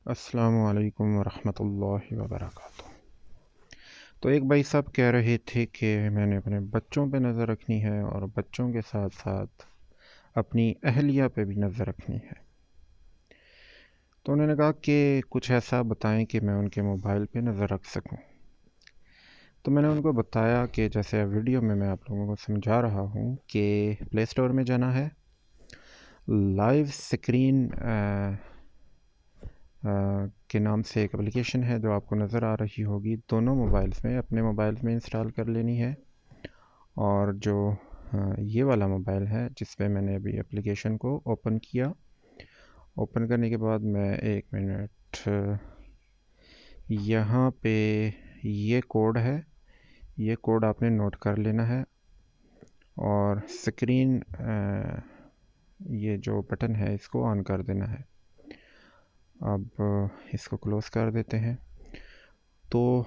अस्सलामु अलैकुम वरहमतुल्लाहि वबरकातुहू। तो एक भाई साहब कह रहे थे कि मैंने अपने बच्चों पे नज़र रखनी है और बच्चों के साथ साथ अपनी अहलिया पे भी नज़र रखनी है। तो उन्होंने कहा कि कुछ ऐसा बताएं कि मैं उनके मोबाइल पे नज़र रख सकूं। तो मैंने उनको बताया कि जैसे वीडियो में मैं आप लोगों को समझा रहा हूं कि प्ले स्टोर में जाना है, लाइव स्क्रीन के नाम से एक एप्लीकेशन है जो आपको नज़र आ रही होगी, दोनों मोबाइल्स में, अपने मोबाइल्स में इंस्टॉल कर लेनी है। और जो ये वाला मोबाइल है जिस पे मैंने अभी एप्लीकेशन को ओपन किया, ओपन करने के बाद मैं 1 मिनट, यहाँ पे ये कोड है, ये कोड आपने नोट कर लेना है और स्क्रीन ये जो बटन है इसको ऑन कर देना है। अब इसको क्लोज़ कर देते हैं। तो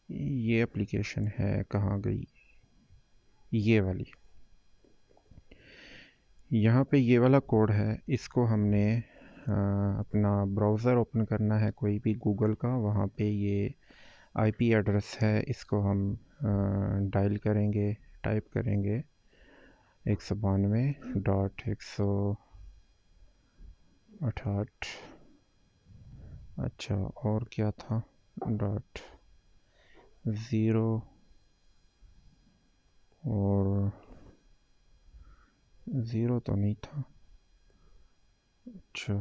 ये एप्लीकेशन है, कहाँ गई ये वाली, यहाँ पे ये वाला कोड है, इसको हमने अपना ब्राउज़र ओपन करना है कोई भी गूगल का, वहाँ पे ये आईपी एड्रेस है, इसको हम डायल करेंगे, टाइप करेंगे 192.168, अच्छा और क्या था, .0 और 0 तो नहीं था, अच्छा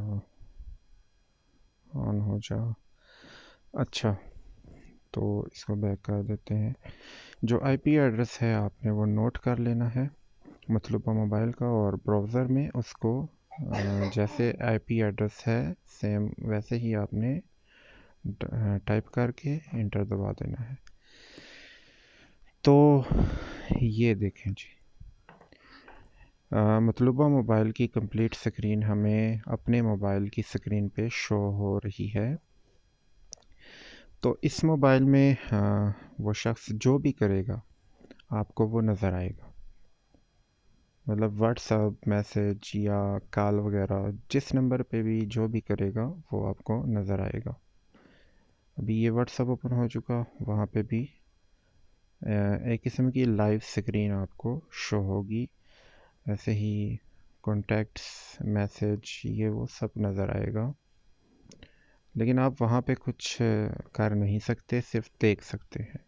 ऑन हो जा, अच्छा तो इसको बैक कर देते हैं। जो आईपी एड्रेस है आपने वो नोट कर लेना है मतलूबा मोबाइल का, और ब्राउज़र में उसको जैसे आईपी एड्रेस है सेम वैसे ही आपने टाइप करके इंटर दबा देना है। तो ये देखें जी, मतलूबा मोबाइल की कंप्लीट स्क्रीन हमें अपने मोबाइल की स्क्रीन पे शो हो रही है। तो इस मोबाइल में वो शख्स जो भी करेगा आपको वो नज़र आएगा, मतलब व्हाट्सअप मैसेज या कॉल वगैरह जिस नंबर पे भी जो भी करेगा वो आपको नज़र आएगा। अभी ये व्हाट्सअप ओपन हो चुका, वहाँ पे भी एक किस्म की लाइव स्क्रीन आपको शो होगी, ऐसे ही कॉन्टैक्ट्स मैसेज ये वो सब नज़र आएगा, लेकिन आप वहाँ पे कुछ कर नहीं सकते, सिर्फ देख सकते हैं।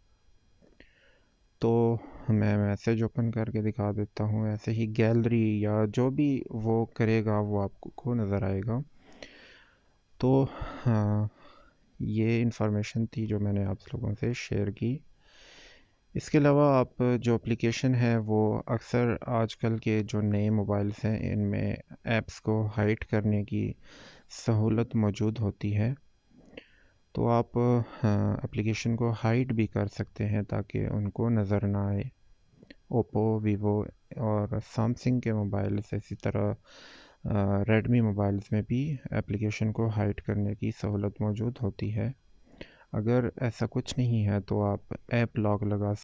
तो मैं मैसेज ओपन करके दिखा देता हूँ, ऐसे ही गैलरी या जो भी वो करेगा वो आपको नज़र आएगा। तो ये इन्फॉर्मेशन थी जो मैंने आप लोगों से शेयर की। इसके अलावा आप जो एप्लीकेशन है वो अक्सर आजकल के जो नए मोबाइल्स हैं इनमें ऐप्स को हाइड करने की सहूलत मौजूद होती है। तो आप एप्लीकेशन को हाइड भी कर सकते हैं ताकि उनको नज़र ना आए। ओप्पो, वीवो और सैमसंग के मोबाइल्स, इसी तरह रेडमी मोबाइल्स में भी एप्लीकेशन को हाइड करने की सहूलत मौजूद होती है। अगर ऐसा कुछ नहीं है तो आप ऐप लॉक लगा